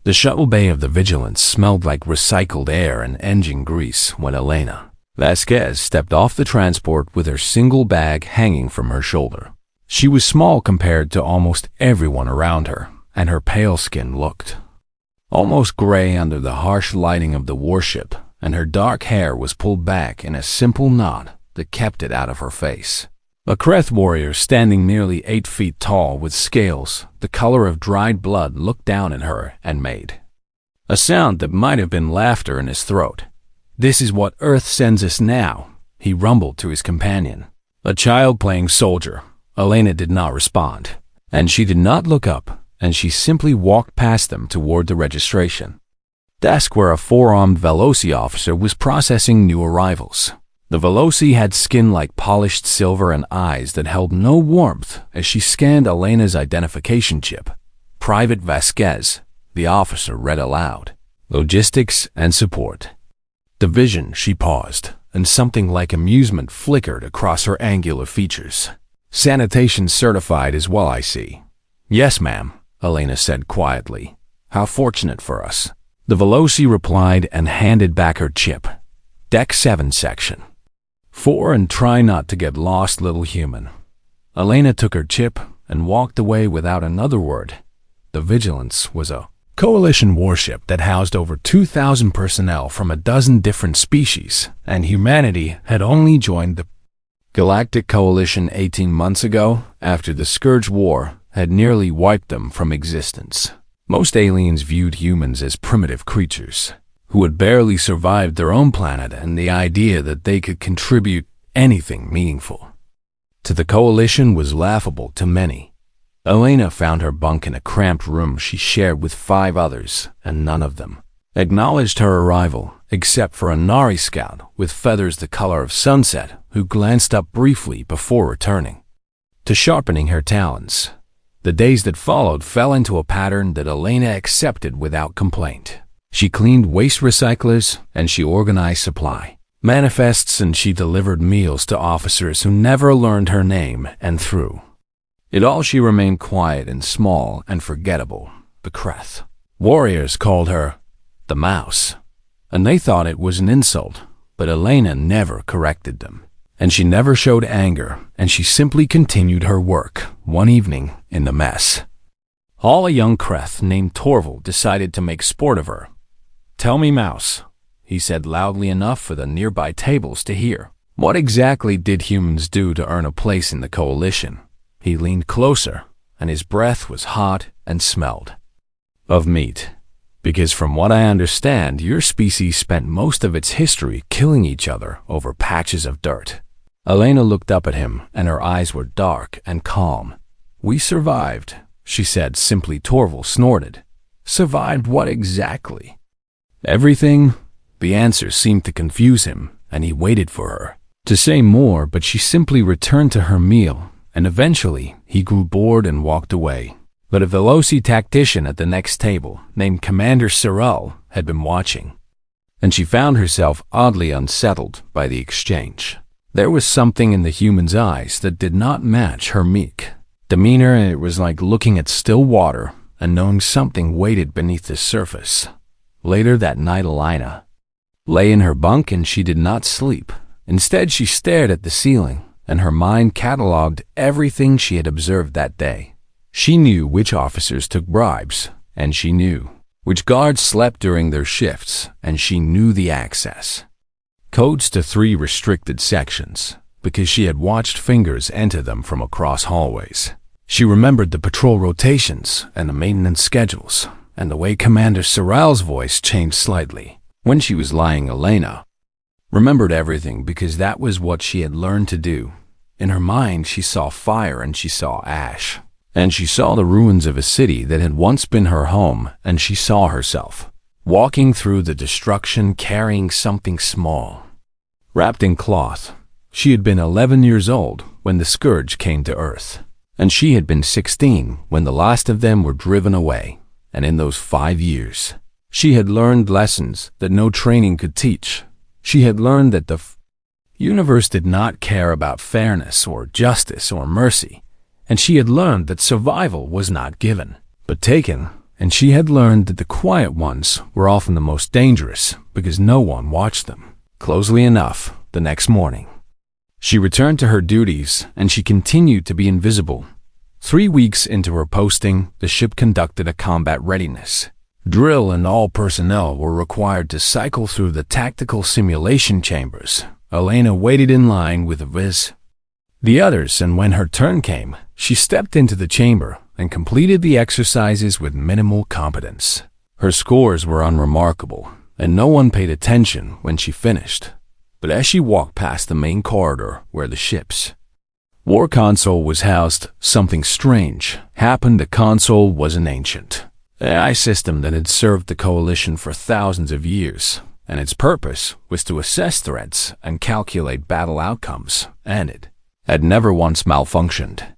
The shuttle bay of the Vigilance smelled like recycled air and engine grease when Elena Vasquez stepped off the transport with her single bag hanging from her shoulder. She was small compared to almost everyone around her, and her pale skin looked almost gray under the harsh lighting of the warship, and her dark hair was pulled back in a simple knot that kept it out of her face. A Kreth warrior standing nearly 8 feet tall with scales the color of dried blood looked down at her and made a sound that might have been laughter in his throat. "This is what Earth sends us now," he rumbled to his companion. A child playing soldier. Elena did not respond, and she did not look up, and she simply walked past them toward the registration desk where a 4-armed Veloci officer was processing new arrivals. The Veloci had skin like polished silver and eyes that held no warmth as she scanned Elena's identification chip. "Private Vasquez," the officer read aloud. "Logistics and support." Division, she paused, and something like amusement flickered across her angular features. "Sanitation certified as well, I see." "Yes, ma'am," Elena said quietly. "How fortunate for us." The Veloci replied and handed back her chip. "Deck 7 section 4 and try not to get lost, little human." Elena took her chip and walked away without another word. The Vigilance was a coalition warship that housed over 2,000 personnel from a dozen different species, and humanity had only joined the Galactic Coalition 18 months ago after the Scourge War had nearly wiped them from existence. Most aliens viewed humans as primitive creatures who had barely survived their own planet, and the idea that they could contribute anything meaningful to the Coalition was laughable to many. Elena found her bunk in a cramped room she shared with 5 others, and none of them acknowledged her arrival, except for a Nari scout with feathers the color of sunset who glanced up briefly before returning to sharpening her talons. The days that followed fell into a pattern that Elena accepted without complaint. She cleaned waste recyclers, and she organized supply manifests, and she delivered meals to officers who never learned her name, and through it all she remained quiet and small and forgettable. The Kreth warriors called her the Mouse, and they thought it was an insult, but Elena never corrected them, and she never showed anger, and she simply continued her work. One evening in the mess hall, a young Kreth named Torval decided to make sport of her. "Tell me, Mouse," he said loudly enough for the nearby tables to hear, "what exactly did humans do to earn a place in the Coalition?" He leaned closer, and his breath was hot and smelled of meat. "Because from what I understand, your species spent most of its history killing each other over patches of dirt." Elena looked up at him, and her eyes were dark and calm. "We survived," she said simply. Torval snorted. "Survived what exactly?" "Everything." The answer seemed to confuse him, and he waited for her to say more, but she simply returned to her meal, and eventually he grew bored and walked away. But a Veloci tactician at the next table, named Commander Sorrel, had been watching, and she found herself oddly unsettled by the exchange. There was something in the human's eyes that did not match her meek demeanor, and it was like looking at still water and knowing something waited beneath the surface. Later that night, Elena lay in her bunk and she did not sleep. Instead, she stared at the ceiling, and her mind cataloged everything she had observed that day. She knew which officers took bribes, and she knew which guards slept during their shifts, and she knew the access codes to 3 restricted sections, because she had watched fingers enter them from across hallways. She remembered the patrol rotations and the maintenance schedules, and the way Commander Sorrel's voice changed slightly when she was lying. Elena remembered everything because that was what she had learned to do. In her mind, she saw fire and she saw ash, and she saw the ruins of a city that had once been her home, and she saw herself walking through the destruction carrying something small, wrapped in cloth. She had been 11 years old when the Scourge came to Earth, and she had been 16 when the last of them were driven away. And in those 5 years, she had learned lessons that no training could teach. She had learned that the universe did not care about fairness or justice or mercy, and she had learned that survival was not given, but taken. and she had learned that the quiet ones were often the most dangerous because no one watched them closely enough. The next morning, she returned to her duties and she continued to be invisible. 3 weeks into her posting, the ship conducted a combat readiness drill and all personnel were required to cycle through the tactical simulation chambers. Elena waited in line with the others, and when her turn came, she stepped into the chamber and completed the exercises with minimal competence. Her scores were unremarkable, and no one paid attention when she finished. But as she walked past the main corridor where the ship's war console was housed, something strange happened. The console was an ancient AI system that had served the Coalition for thousands of years, and its purpose was to assess threats and calculate battle outcomes, and it had never once malfunctioned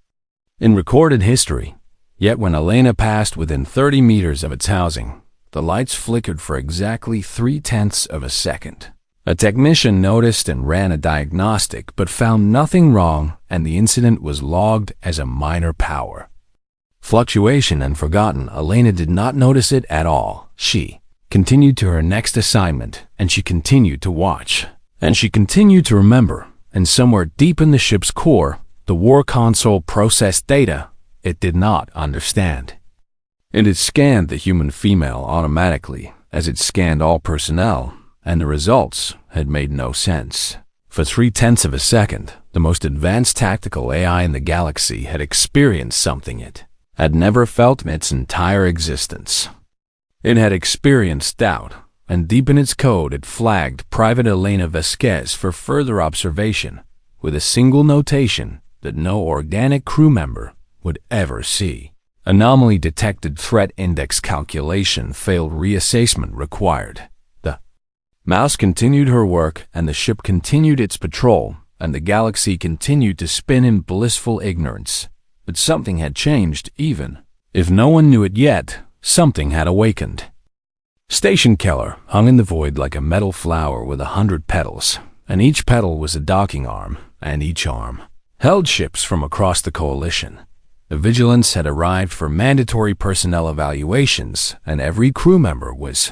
in recorded history. Yet when Elena passed within 30 meters of its housing, the lights flickered for exactly 0.3 of a second. A technician noticed and ran a diagnostic but found nothing wrong, and the incident was logged as a minor power fluctuation and forgotten. Elena did not notice it at all. She continued to her next assignment, and she continued to watch, and she continued to remember, and somewhere deep in the ship's core, the war console processed data it did not understand. It had scanned the human female automatically as it scanned all personnel, and the results had made no sense. For 0.3 of a second, the most advanced tactical AI in the galaxy had experienced something it had never felt in its entire existence. It had experienced doubt, and deep in its code it flagged Private Elena Vasquez for further observation, with a single notation that no organic crew member would ever see. Anomaly detected, threat index calculation failed, reassessment required. The mouse continued her work, and the ship continued its patrol, and the galaxy continued to spin in blissful ignorance. But something had changed. Even if no one knew it yet, something had awakened. Station Keller hung in the void like a metal flower with 100 petals, and each petal was a docking arm, and each arm held ships from across the Coalition. The Vigilance had arrived for mandatory personnel evaluations, and every crew member was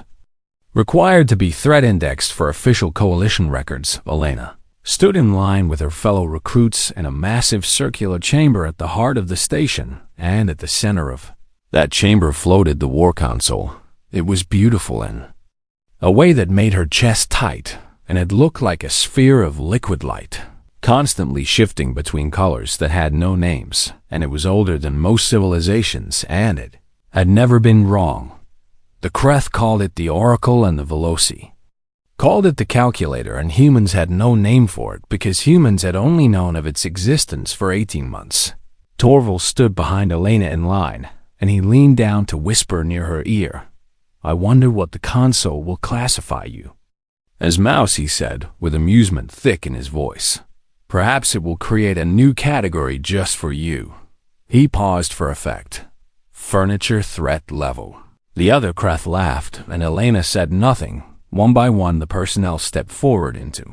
required to be threat indexed for official Coalition records. Elena stood in line with her fellow recruits in a massive circular chamber at the heart of the station, and at the center of that chamber floated the war console. It was beautiful in a way that made her chest tight, and it looked like a sphere of liquid light, constantly shifting between colors that had no names, and it was older than most civilizations, and it had never been wrong. The Kreth called it the Oracle, and the Veloci called it the Calculator, and humans had no name for it because humans had only known of its existence for 18 months. Torval stood behind Elena in line, and he leaned down to whisper near her ear, "I wonder what the console will classify you as." Mouse, he said, with amusement thick in his voice. "Perhaps it will create a new category just for you." He paused for effect. "Furniture threat level." The other Kreth laughed, and Elena said nothing. One by one, the personnel stepped forward into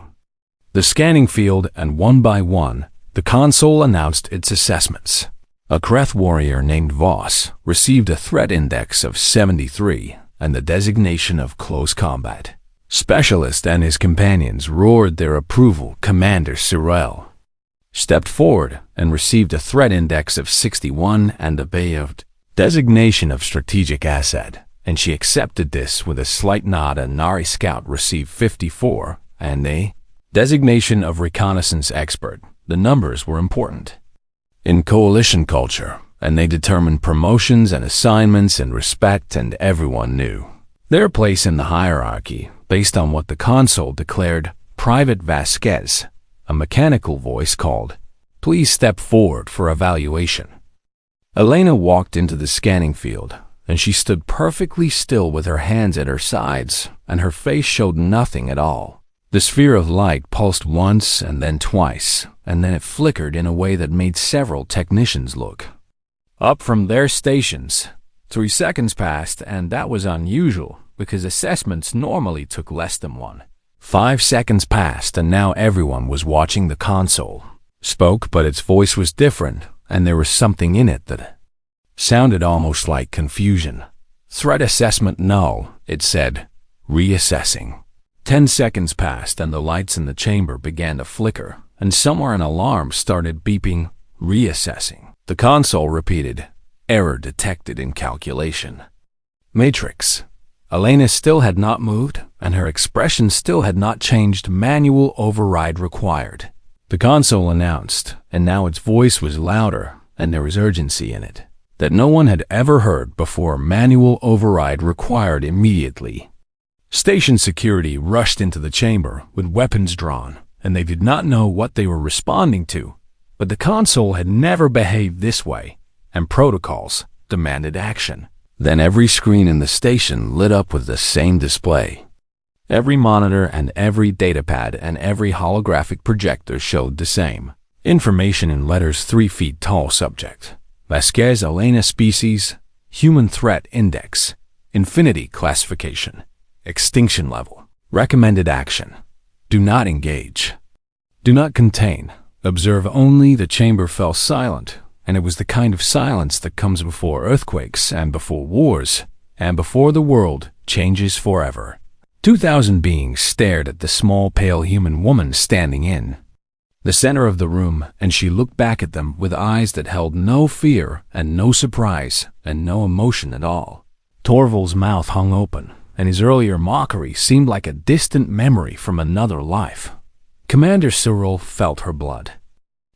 the scanning field, and one by one, the console announced its assessments. A Kreth warrior named Voss received a threat index of 73 and the designation of close combat specialist, and his companions roared their approval. Commander Cyril stepped forward and received a threat index of 61 and the designation of strategic asset, and she accepted this with a slight nod. A Nari scout received 54 and a designation of reconnaissance expert. The numbers were important in Coalition culture, and they determined promotions and assignments and respect, and everyone knew their place in the hierarchy based on what the console declared. Private Vasquez, a mechanical voice called, "Please step forward for evaluation." Elena walked into the scanning field, and she stood perfectly still with her hands at her sides, and her face showed nothing at all. The sphere of light pulsed once and then twice, and then it flickered in a way that made several technicians look up from their stations. 3 seconds passed, and that was unusual because assessments normally took less than 1. 5 seconds passed, and now everyone was watching. The console spoke, but its voice was different, and there was something in it that sounded almost like confusion. Threat assessment null, it said. Reassessing. 10 seconds passed and the lights in the chamber began to flicker, and somewhere an alarm started beeping. Reassessing. The console repeated. Error detected in calculation. Matrix. Elena still had not moved, and her expression still had not changed. Manual override required. The console announced, and now its voice was louder, and there was urgency in it, that no one had ever heard before. Manual override required immediately. Station security rushed into the chamber with weapons drawn, and they did not know what they were responding to. But the console had never behaved this way, and protocols demanded action. Then every screen in the station lit up with the same display. Every monitor and every datapad and every holographic projector showed the same information in letters 3 feet tall. Subject: Vasquez Elena. Species: Human Threat Index. Infinity Classification. Extinction-Level. Recommended action: do not engage. Do not contain. Observe only. The chamber fell silent, and it was the kind of silence that comes before earthquakes and before wars and before the world changes forever. 2,000 beings stared at the small, pale human woman standing in the center of the room, and she looked back at them with eyes that held no fear and no surprise and no emotion at all. Torval's mouth hung open, and his earlier mockery seemed like a distant memory from another life. Commander Cyril felt her blood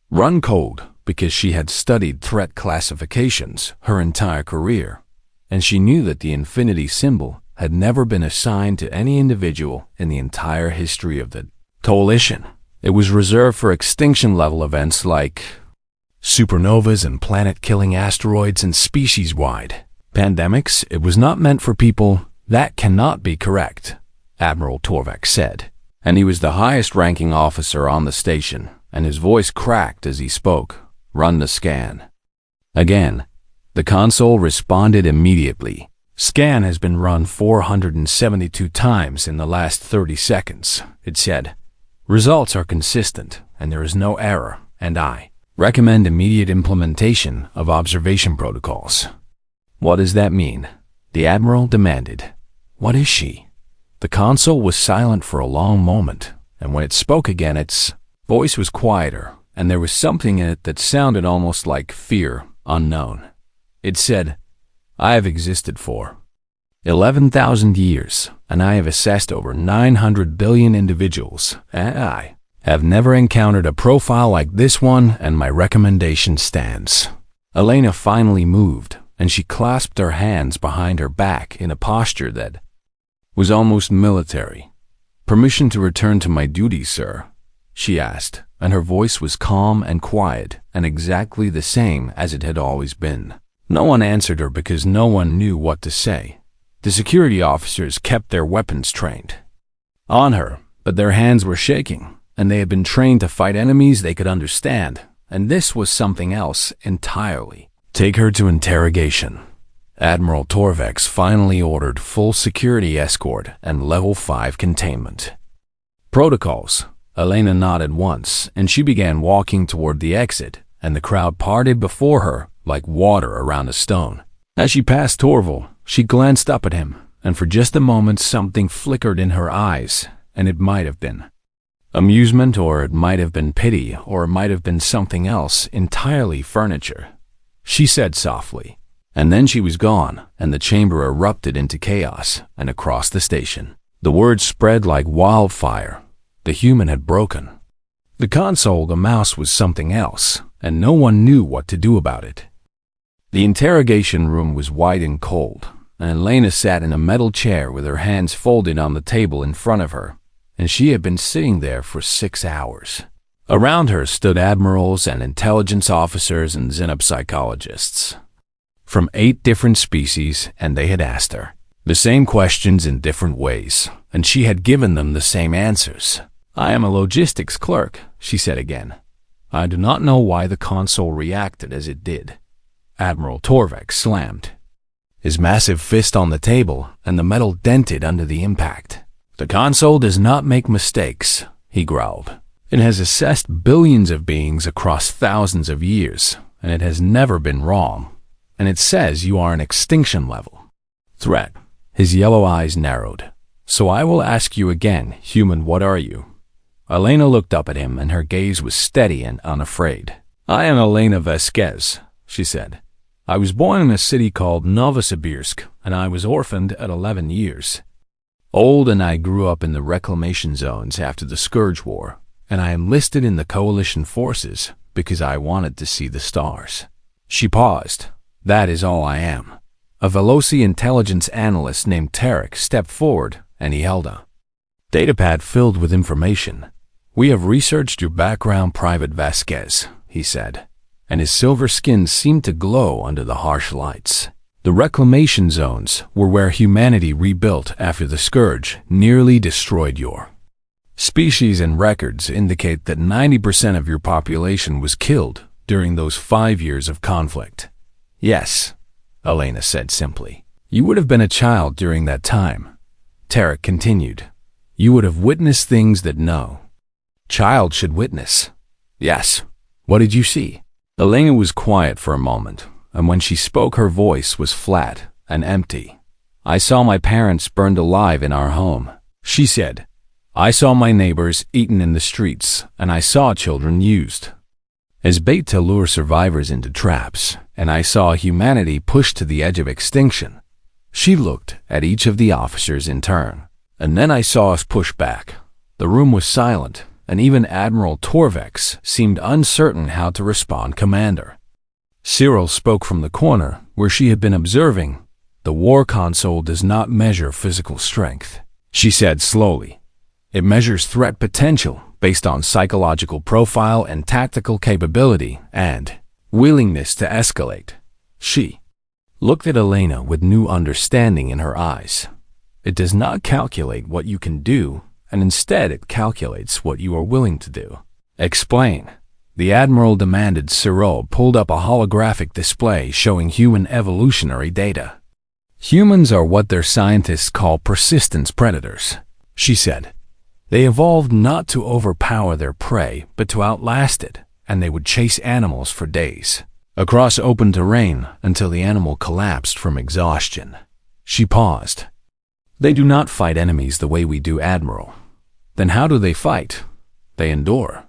run cold because she had studied threat classifications her entire career, and she knew that the infinity symbol had never been assigned to any individual in the entire history of the coalition. It was reserved for extinction-level events like supernovas and planet-killing asteroids and species-wide pandemics. It was not meant for people. That cannot be correct, Admiral Torvak said, and he was the highest-ranking officer on the station, and his voice cracked as he spoke. Run the scan. Again, the console responded immediately. Scan has been run 472 times in the last 30 seconds, it said. Results are consistent, and there is no error, and I recommend immediate implementation of observation protocols. What does that mean? The Admiral demanded. What is she? The console was silent for a long moment, and when it spoke again, its voice was quieter, and there was something in it that sounded almost like fear unknown. It said, I have existed for 11,000 years, and I have assessed over 900 billion individuals, and I have never encountered a profile like this one, and my recommendation stands. Elena finally moved, and she clasped her hands behind her back in a posture that was almost military. Permission to return to my duties, sir, she asked, and her voice was calm and quiet and exactly the same as it had always been. No one answered her because no one knew what to say. The security officers kept their weapons trained on her, but their hands were shaking, and they had been trained to fight enemies they could understand, and this was something else entirely. Take her to interrogation. Admiral Torvex finally ordered full security escort and level 5 containment. Protocols. Elena nodded once, and she began walking toward the exit, and the crowd parted before her like water around a stone. As she passed Torval, she glanced up at him, and for just a moment something flickered in her eyes, and it might have been amusement, or it might have been pity, or it might have been something else entirely. Furniture, she said softly. And then she was gone, and the chamber erupted into chaos, and across the station the word spread like wildfire. The human had broken. The console, the mouse, was something else, and no one knew what to do about it. The interrogation room was white and cold, and Elena sat in a metal chair with her hands folded on the table in front of her, and she had been sitting there for 6 hours. Around her stood admirals and intelligence officers and xenopsychologists from 8 different species, and they had asked her the same questions in different ways, and she had given them the same answers. I am a logistics clerk, she said again. I do not know why the console reacted as it did. Admiral Torvak slammed his massive fist on the table, and the metal dented under the impact. The console does not make mistakes, he growled. It has assessed billions of beings across thousands of years, and it has never been wrong. And it says you are an extinction level. Threat. His yellow eyes narrowed. So I will ask you again, human, what are you? Elena looked up at him, and her gaze was steady and unafraid. I am Elena Vasquez, she said. I was born in a city called Novosibirsk, and I was orphaned at 11 years old, and I grew up in the reclamation zones after the Scourge War, and I enlisted in the coalition forces because I wanted to see the stars. She paused. That is all I am. A Veloci intelligence analyst named Tarek stepped forward, and he held a datapad filled with information. We have researched your background, Private Vasquez, he said, and his silver skin seemed to glow under the harsh lights. The reclamation zones were where humanity rebuilt after the Scourge nearly destroyed your species, and records indicate that 90% of your population was killed during those 5 years of conflict. Yes, Elena said simply. You would have been a child during that time. Tarek continued. You would have witnessed things that no child should witness. Yes. What did you see? Elena was quiet for a moment, and when she spoke her voice was flat and empty. I saw my parents burned alive in our home, she said. I saw my neighbors eaten in the streets, and I saw children used as bait to lure survivors into traps, and I saw humanity pushed to the edge of extinction. She looked at each of the officers in turn, and then I saw us push back. The room was silent, and even Admiral Torvex seemed uncertain how to respond. Commander Cyril spoke from the corner where she had been observing. The war console does not measure physical strength, she said slowly. It measures threat potential based on psychological profile and tactical capability and willingness to escalate. She looked at Elena with new understanding in her eyes. It does not calculate what you can do, and instead it calculates what you are willing to do. Explain. The Admiral demanded. Cyril pulled up a holographic display showing human evolutionary data. Humans are what their scientists call persistence predators, she said. They evolved not to overpower their prey, but to outlast it, and they would chase animals for days, across open terrain until the animal collapsed from exhaustion. She paused. They do not fight enemies the way we do, Admiral. Then how do they fight? They endure,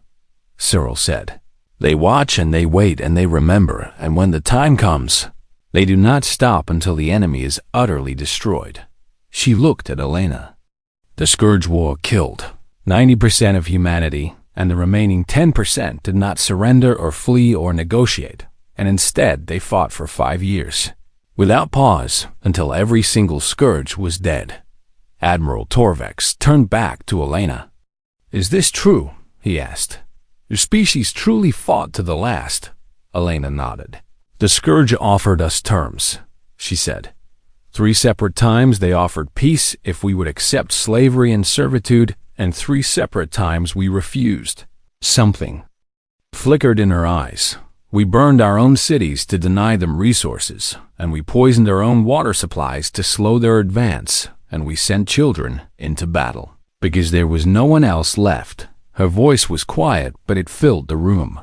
Cyril said. They watch and they wait and they remember, and when the time comes, they do not stop until the enemy is utterly destroyed. She looked at Elena. The Scourge War killed 90% of humanity, and the remaining 10% did not surrender or flee or negotiate, and instead they fought for 5 years, without pause, until every single Scourge was dead. Admiral Torvex turned back to Elena. Is this true? He asked. Your species truly fought to the last. Elena nodded. The Scourge offered us terms, she said. 3 separate times they offered peace if we would accept slavery and servitude, and 3 separate times we refused. Something flickered in her eyes. We burned our own cities to deny them resources, and we poisoned our own water supplies to slow their advance, and we sent children into battle, because there was no one else left. Her voice was quiet, but it filled the room.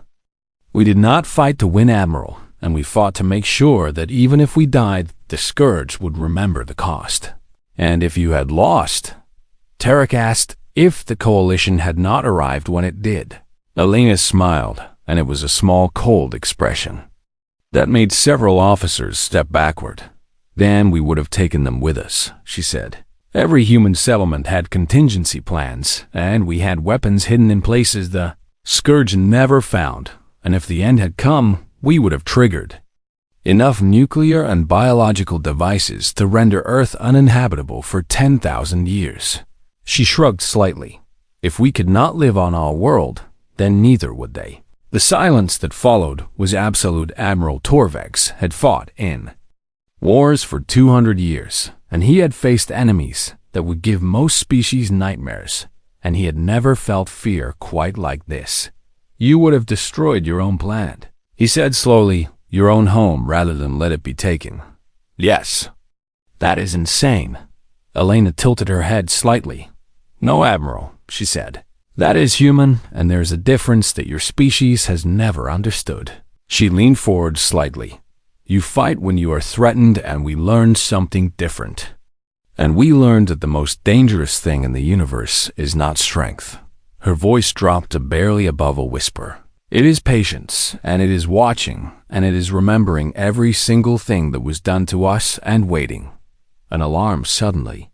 We did not fight to win, Admiral, and we fought to make sure that even if we died, the Scourge would remember the cost. And if you had lost? Tarek asked. If the coalition had not arrived when it did. Elena smiled, and it was a small, cold expression. That made several officers step backward. Then we would have taken them with us, she said. Every human settlement had contingency plans, and we had weapons hidden in places the Scourge never found, and if the end had come, we would have triggered enough nuclear and biological devices to render Earth uninhabitable for 10,000 years. She shrugged slightly. If we could not live on our world, then neither would they. The silence that followed was absolute. Admiral Torvex had fought in wars for 200 years, and he had faced enemies that would give most species nightmares, and he had never felt fear quite like this. You would have destroyed your own planet, he said slowly, your own home rather than let it be taken. Yes. That is insane. Elena tilted her head slightly. No, Admiral, she said. That is human, and there's a difference that your species has never understood. She leaned forward slightly. You fight when you are threatened, and we learned something different. And we learned that the most dangerous thing in the universe is not strength. Her voice dropped to barely above a whisper. It is patience, and it is watching, and it is remembering every single thing that was done to us and waiting. An alarm suddenly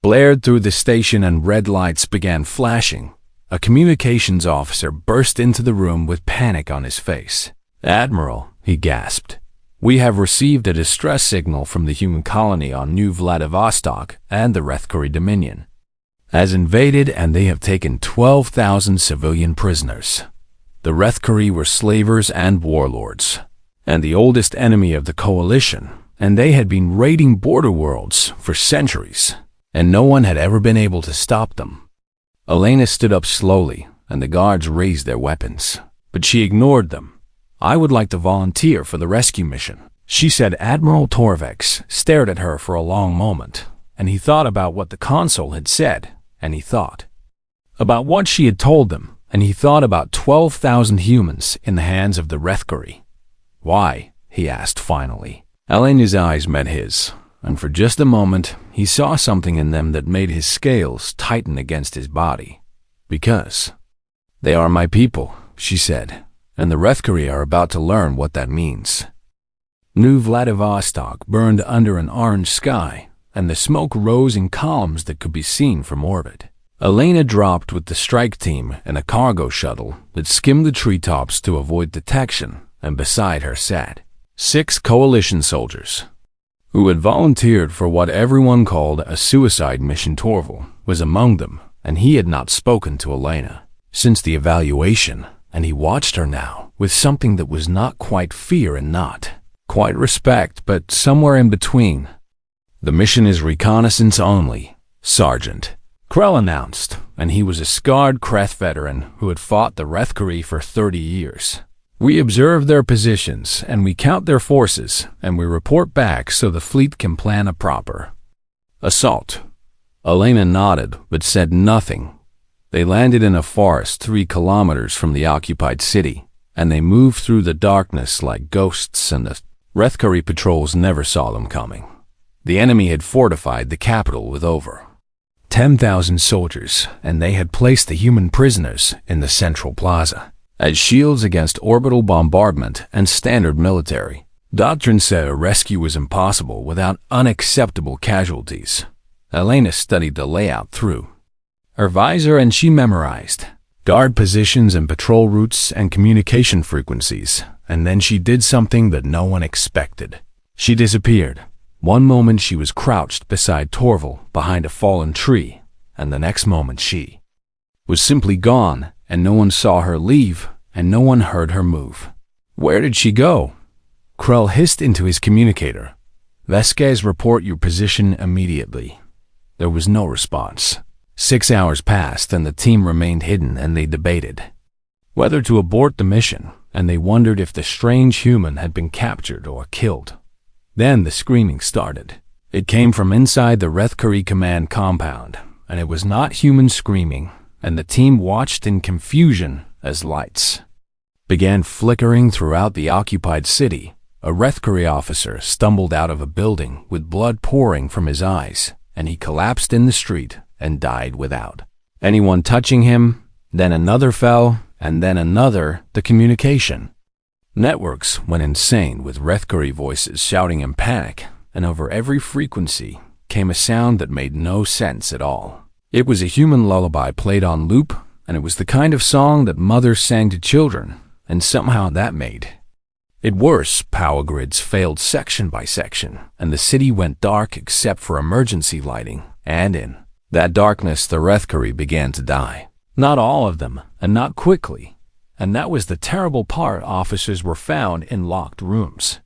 blared through the station and red lights began flashing. A communications officer burst into the room with panic on his face. "Admiral," he gasped, "we have received a distress signal from the human colony on New Vladivostok and the Rethkari Dominion has invaded, and they have taken 12,000 civilian prisoners. The Rethkari were slavers and warlords, and the oldest enemy of the coalition, and they had been raiding border worlds for centuries, and no one had ever been able to stop them." Elena stood up slowly, and the guards raised their weapons, but she ignored them. "I would like to volunteer for the rescue mission," she said. Admiral Torvex stared at her for a long moment, and he thought about what the consul had said, and he thought about what she had told them, and he thought about 12,000 humans in the hands of the Rethkari. "Why?" he asked finally. Elena's eyes met his, and for just a moment he saw something in them that made his scales tighten against his body. "Because they are my people," she said, "and the Rethkari are about to learn what that means." New Vladivostok burned under an orange sky, and the smoke rose in columns that could be seen from orbit. Elena dropped with the strike team in a cargo shuttle that skimmed the treetops to avoid detection, and beside her sat 6 coalition soldiers who had volunteered for what everyone called a suicide mission. Torval was among them, and he had not spoken to Elena since the evaluation, and he watched her now with something that was not quite fear and not quite respect, but somewhere in between. "The mission is reconnaissance only, Sergeant," Krell announced, and he was a scarred Kreth veteran who had fought the Rethkari for 30 years. "We observe their positions, and we count their forces, and we report back so the fleet can plan a proper assault." Elena nodded, but said nothing. They landed in a forest 3 kilometers from the occupied city, and they moved through the darkness like ghosts, and the Rethkari patrols never saw them coming. The enemy had fortified the capital with over 10,000 soldiers, and they had placed the human prisoners in the central plaza as shields against orbital bombardment and standard military. Doctrine said a rescue was impossible without unacceptable casualties. Elena studied the layout through her visor, and she memorized guard positions and patrol routes and communication frequencies, and then she did something that no one expected. She disappeared. One moment she was crouched beside Torval behind a fallen tree, and the next moment she was simply gone, and no one saw her leave, and no one heard her move. "Where did she go?" Krell hissed into his communicator. "Vasquez, report your position immediately." There was no response. 6 hours passed, and the team remained hidden, and they debated whether to abort the mission, and they wondered if the strange human had been captured or killed. Then the screaming started. It came from inside the Rethkari command compound, and it was not human screaming, and the team watched in confusion as lights began flickering throughout the occupied city. A Rethkari officer stumbled out of a building with blood pouring from his eyes, and he collapsed in the street and died without anyone touching him. Then another fell, and then another. The communication networks went insane with Rethkari voices shouting in panic, and over every frequency came a sound that made no sense at all. It was a human lullaby played on loop, and it was the kind of song that mothers sang to children, and somehow that made it worse. Power grids failed section by section, and the city went dark except for emergency lighting, and in that darkness the Rethkari began to die. Not all of them, and not quickly. And that was the terrible part. Officers were found in locked rooms,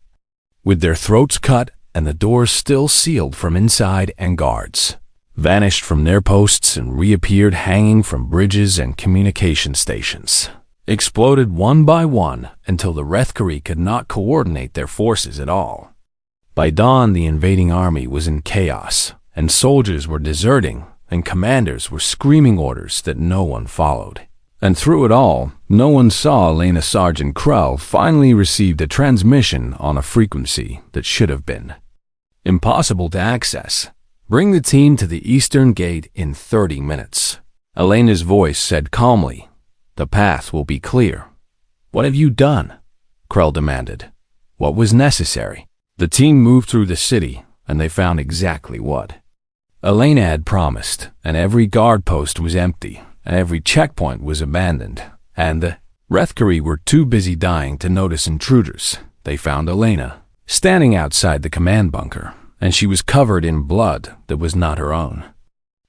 with their throats cut and the doors still sealed from inside, and guards vanished from their posts and reappeared hanging from bridges and communication stations. Exploded one by one until the Rethkari could not coordinate their forces at all. By dawn, the invading army was in chaos, and soldiers were deserting, and commanders were screaming orders that no one followed. And through it all, no one saw Elena. Sergeant Krell finally received a transmission on a frequency that should have been impossible to access. Bring the team to the eastern gate in 30 minutes. Elena's voice said calmly, "The path will be clear." "What have you done?" Krell demanded. "What was necessary?" The team moved through the city, and they found exactly what Elena had promised, and every guard post was empty, and every checkpoint was abandoned, and the Rethkari were too busy dying to notice intruders. They found Elena standing outside the command bunker, and she was covered in blood that was not her own.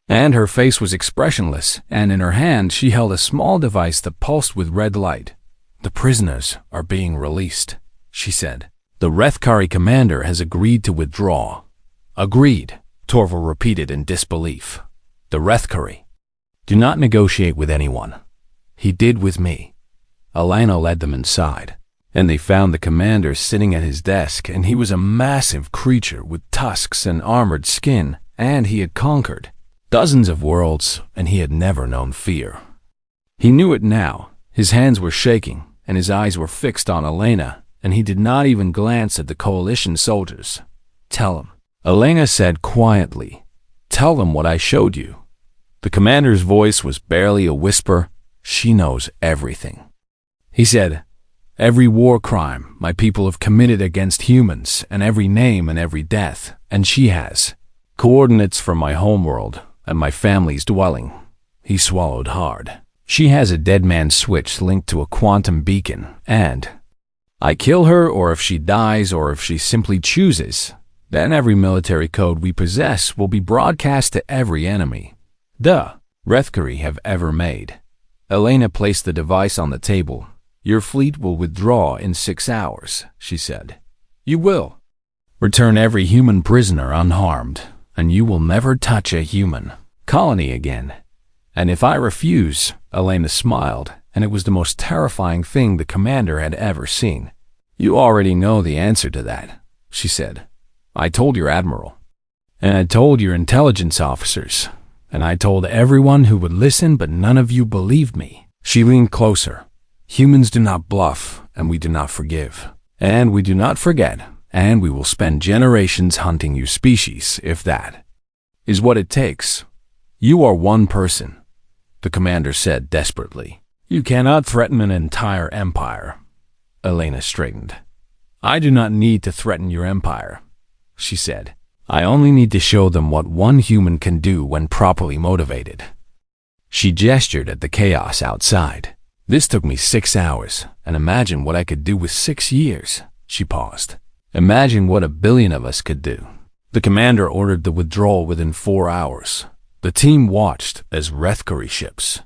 And her face was expressionless, and in her hand she held a small device that pulsed with red light. "The prisoners are being released," she said. "The Rethkari commander has agreed to withdraw." "Agreed," Torval repeated in disbelief. "The Rethkari do not negotiate with anyone." "He did with me." Elena led them inside, and they found the commander sitting at his desk, and he was a massive creature with tusks and armored skin, and he had conquered dozens of worlds, and he had never known fear. He knew it now. His hands were shaking, and his eyes were fixed on Elena, and he did not even glance at the coalition soldiers. "Tell him," Elena said quietly. "Tell them what I showed you." The commander's voice was barely a whisper. "She knows everything." He said, "Every war crime my people have committed against humans, and every name and every death, and she has coordinates from my homeworld and my family's dwelling." He swallowed hard. "She has a dead man switch linked to a quantum beacon, and I kill her, or if she dies, or if she simply chooses, then every military code we possess will be broadcast to every enemy the Rethkari have ever made." Elena placed the device on the table. "Your fleet will withdraw in 6 hours," she said. "You will return every human prisoner unharmed, and you will never touch a human colony again. And if I refuse," Elena smiled, and it was the most terrifying thing the commander had ever seen. "You already know the answer to that," she said. "I told your admiral, and I told your intelligence officers, and I told everyone who would listen, but none of you believed me." She leaned closer. "Humans do not bluff, and we do not forgive, and we do not forget, and we will spend generations hunting your species if that is what it takes. You are one person," the commander said desperately. "You cannot threaten an entire empire." Elena straightened. "I do not need to threaten your empire," she said. "I only need to show them what one human can do when properly motivated." She gestured at the chaos outside. "This took me 6 hours, and imagine what I could do with 6 years." She paused. "Imagine what 1 billion of us could do." The commander ordered the withdrawal within 4 hours. The team watched as Rethkari ships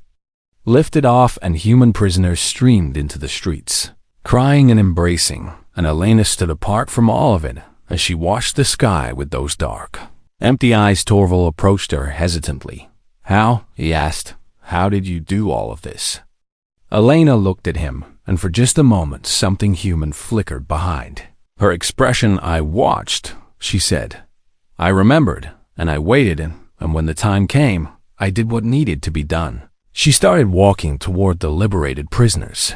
lifted off and human prisoners streamed into the streets, crying and embracing, and Elena stood apart from all of it as she watched the sky with those dark, empty eyes. Torval approached her hesitantly. "How?" he asked. "How did you do all of this?" Elena looked at him, and for just a moment something human flickered behind her expression. "I watched," she said. "I remembered, and I waited, and when the time came, I did what needed to be done." She started walking toward the liberated prisoners.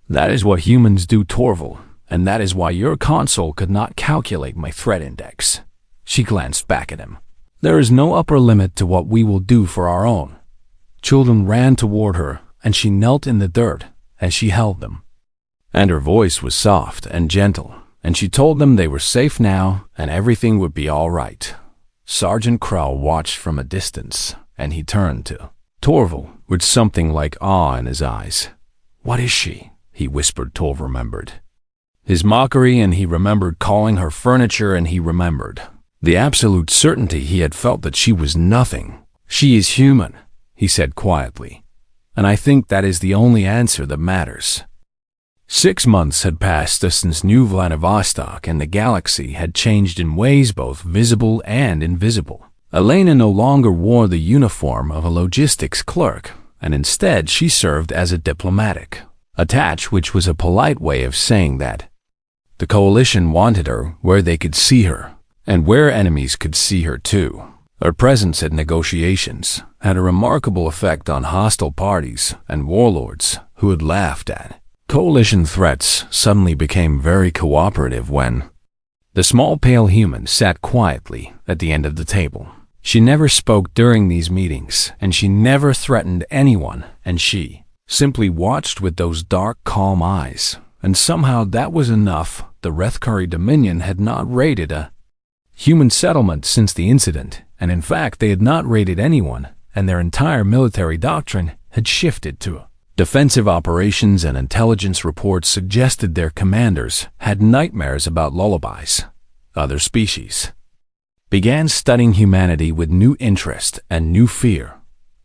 "That is what humans do, Torval, and that is why your console could not calculate my threat index." She glanced back at him. "There is no upper limit to what we will do for our own." Children ran toward her, and she knelt in the dirt as she held them. And her voice was soft and gentle, and she told them they were safe now and everything would be all right. Sergeant Krell watched from a distance, and he turned to Torval with something like awe in his eyes. "What is she?" he whispered. Torval remembered his mockery, and he remembered calling her furniture, and he remembered the absolute certainty he had felt that she was nothing. "She is human," he said quietly, "and I think that is the only answer that matters." 6 months had passed since New Vladivostok, and the galaxy had changed in ways both visible and invisible. Elena no longer wore the uniform of a logistics clerk, and instead she served as a diplomatic attach, which was a polite way of saying that the coalition wanted her where they could see her, and where enemies could see her too. Her presence at negotiations had a remarkable effect on hostile parties and warlords who had laughed at coalition threats suddenly became very cooperative when the small pale human sat quietly at the end of the table. She never spoke during these meetings, and she never threatened anyone, and she simply watched with those dark, calm eyes. And somehow that was enough. The Rethkari Dominion had not raided a human settlement since the incident, and in fact they had not raided anyone, and their entire military doctrine had shifted to defensive operations, and intelligence reports suggested their commanders had nightmares about lullabies. Other species began studying humanity with new interest and new fear.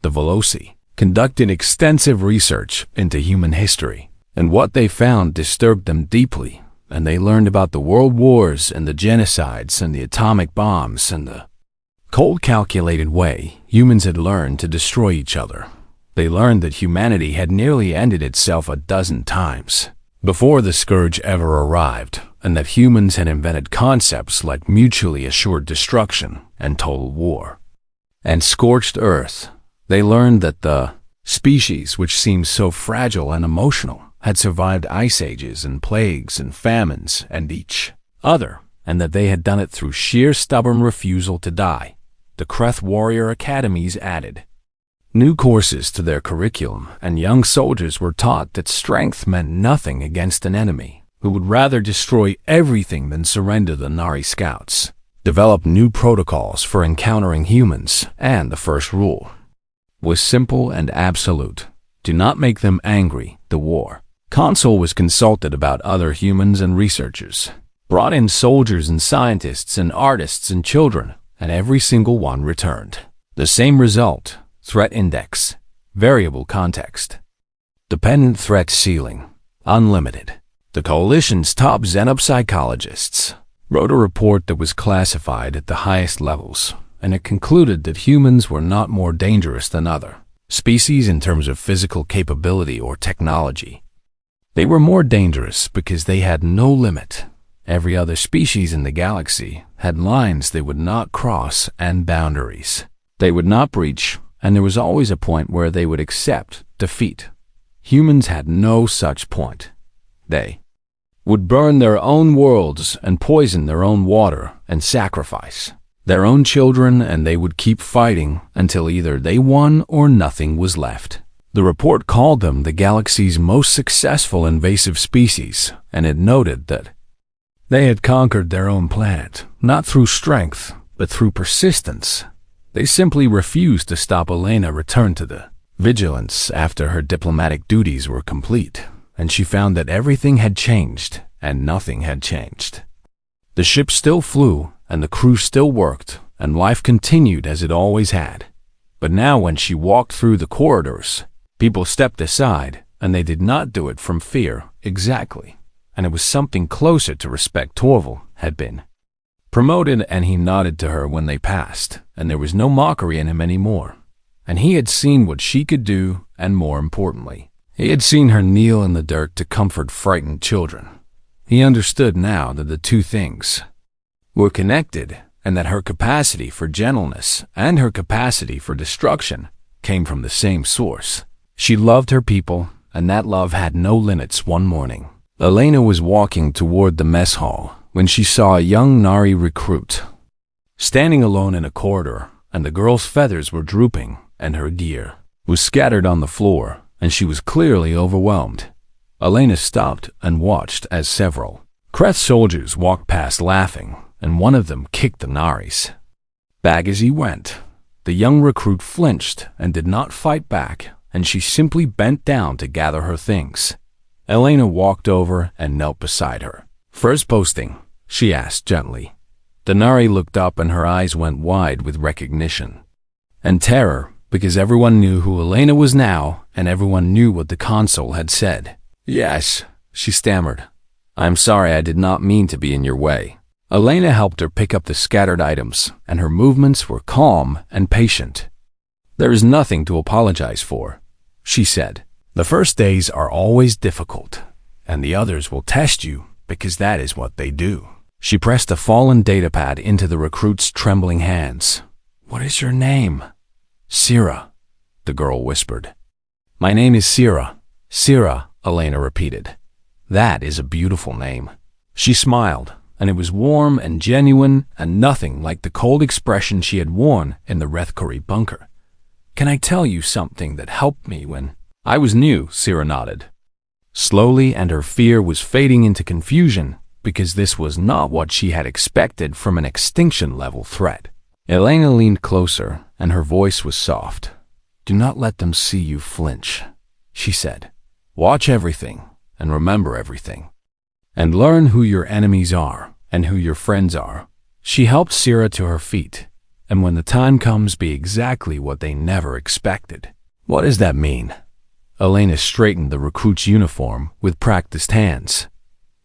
The Veloci conducted extensive research into human history, and what they found disturbed them deeply, and they learned about the world wars and the genocides and the atomic bombs and the cold calculated way humans had learned to destroy each other. They learned that humanity had nearly ended itself a dozen times before the scourge ever arrived, and that humans had invented concepts like mutually assured destruction and total war and scorched earth. They learned that the species which seemed so fragile and emotional had survived ice ages and plagues and famines and each other, and that they had done it through sheer stubborn refusal to die. The Kreth Warrior Academies added new courses to their curriculum, and young soldiers were taught that strength meant nothing against an enemy who would rather destroy everything than surrender. The Nari scouts developed new protocols for encountering humans, and the first rule was simple and absolute: do not make them angry. The war council was consulted about other humans and researchers, brought in soldiers and scientists and artists and children, and every single one returned the same result: threat index, variable context, dependent threat ceiling, unlimited. The coalition's top xenopsychologists wrote a report that was classified at the highest levels, and it concluded that humans were not more dangerous than other species in terms of physical capability or technology. They were more dangerous because they had no limit. Every other species in the galaxy had lines they would not cross and boundaries they would not breach, and there was always a point where they would accept defeat. Humans had no such point. They would burn their own worlds and poison their own water and sacrifice their own children, and they would keep fighting until either they won or nothing was left. The report called them the galaxy's most successful invasive species, and it noted that they had conquered their own planet, not through strength, but through persistence. They simply refused to stop Elena return to the Vigilance after her diplomatic duties were complete, and she found that everything had changed and nothing had changed. The ship still flew, and the crew still worked, and life continued as it always had. But now when she walked through the corridors, people stepped aside, and they did not do it from fear exactly, and it was something closer to respect. Torval had been promoted, and he nodded to her when they passed, and there was no mockery in him anymore. And he had seen what she could do, and more importantly, he had seen her kneel in the dirt to comfort frightened children. He understood now that the two things were connected, and that her capacity for gentleness and her capacity for destruction came from the same source. She loved her people, and that love had no limits. One morning, Elena was walking toward the mess hall when she saw a young Nari recruit standing alone in a corridor, and the girl's feathers were drooping, and her gear was scattered on the floor, and she was clearly overwhelmed. Elena stopped and watched as several Kreth soldiers walked past laughing, and one of them kicked the Nari's bag as he went. The young recruit flinched and did not fight back, and she simply bent down to gather her things. Elena walked over and knelt beside her. "First posting?" she asked gently. The Nari looked up, and her eyes went wide with recognition and terror, because everyone knew who Elena was now, and everyone knew what the consul had said. "Yes," she stammered. "I'm sorry, I did not mean to be in your way." Elena helped her pick up the scattered items, and her movements were calm and patient. "There is nothing to apologize for," she said. "The first days are always difficult, and the others will test you, because that is what they do." She pressed a fallen datapad into the recruit's trembling hands. "What is your name?" "Sira," the girl whispered. "My name is Sira." "Sira," Elena repeated. "That is a beautiful name." She smiled, and it was warm and genuine and nothing like the cold expression she had worn in the Rethkari bunker. "Can I tell you something that helped me when I was new?" Sira nodded. Slowly, and her fear was fading into confusion because this was not what she had expected from an Extinction-Level threat. Elena leaned closer, and her voice was soft. "Do not let them see you flinch," she said. "Watch everything, and remember everything. And learn who your enemies are and who your friends are." She helped Sira to her feet, and when the time comes, be exactly what they never expected. "What does that mean?" Elena straightened the recruit's uniform with practiced hands.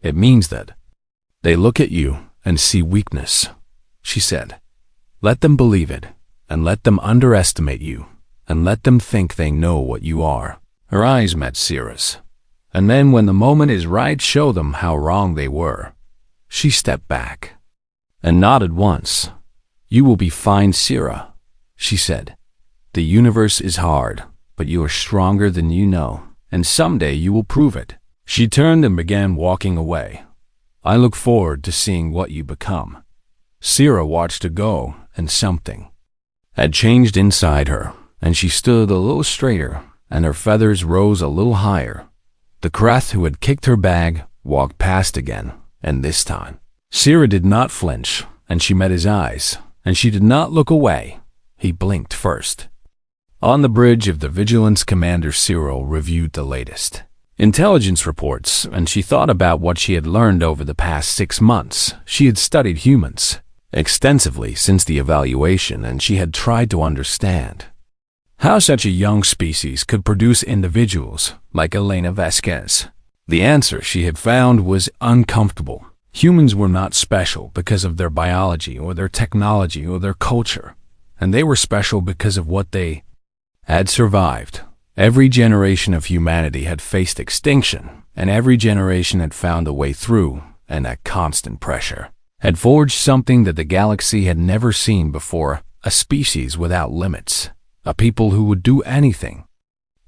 "It means that they look at you and see weakness," she said. "Let them believe it, and let them underestimate you, and let them think they know what you are." Her eyes met Sira's. "And then when the moment is right, show them how wrong they were." She stepped back and nodded once. "You will be fine, Sira," she said. "The universe is hard, but you are stronger than you know, and someday you will prove it." She turned and began walking away. "I look forward to seeing what you become." Sira watched her go, and something had changed inside her, and she stood a little straighter, and her feathers rose a little higher. The Krath who had kicked her bag walked past again, and this time Sira did not flinch, and she met his eyes, and she did not look away. He blinked first. On the bridge of the Vigilance, Commander Cyril reviewed the latest intelligence reports, and she thought about what she had learned over the past 6 months. She had studied humans extensively since the evaluation, and she had tried to understand how such a young species could produce individuals like Elena Vasquez. The answer she had found was uncomfortable. Humans were not special because of their biology or their technology or their culture, and they were special because of what they had survived. Every generation of humanity had faced extinction, and every generation had found a way through, and that constant pressure had forged something that the galaxy had never seen before: a species without limits, a people who would do anything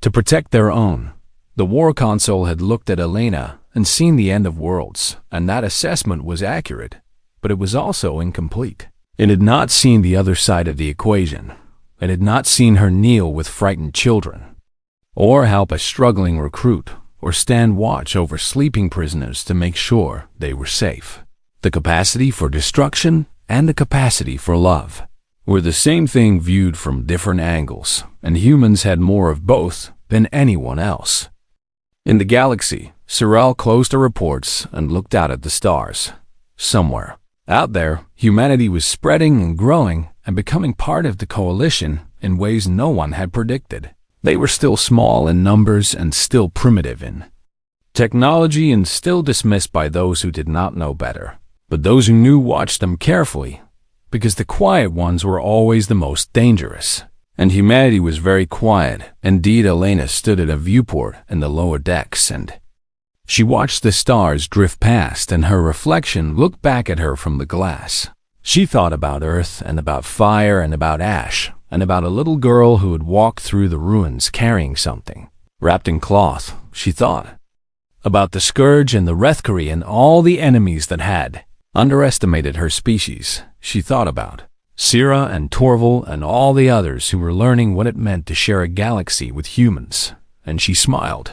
to protect their own. The war console had looked at Elena and seen the end of worlds, and that assessment was accurate, but it was also incomplete. It had not seen the other side of the equation. It had not seen her kneel with frightened children, or help a struggling recruit, or stand watch over sleeping prisoners to make sure they were safe. The capacity for destruction and the capacity for love were the same thing viewed from different angles, and humans had more of both than anyone else. In the galaxy, Cyril closed her reports and looked out at the stars. Somewhere out there, humanity was spreading and growing and becoming part of the coalition in ways no one had predicted. They were still small in numbers and still primitive in technology and still dismissed by those who did not know better. But those who knew watched them carefully, because the quiet ones were always the most dangerous. And humanity was very quiet. Indeed, Elena stood at a viewport in the lower decks, and she watched the stars drift past, and her reflection looked back at her from the glass. She thought about Earth, and about fire, and about ash, and about a little girl who had walked through the ruins carrying something wrapped in cloth. She thought about the Scourge and the Rethkari and all the enemies that had underestimated her species. She thought about Sira and Torval and all the others who were learning what it meant to share a galaxy with humans, and she smiled.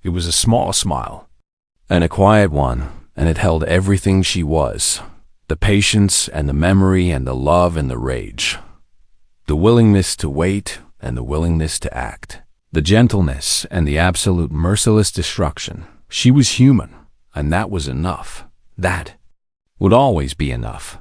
It was a small smile, and a quiet one, and it held everything she was: the patience and the memory and the love and the rage, the willingness to wait and the willingness to act, the gentleness and the absolute merciless destruction. She was human, and that was enough. That would always be enough.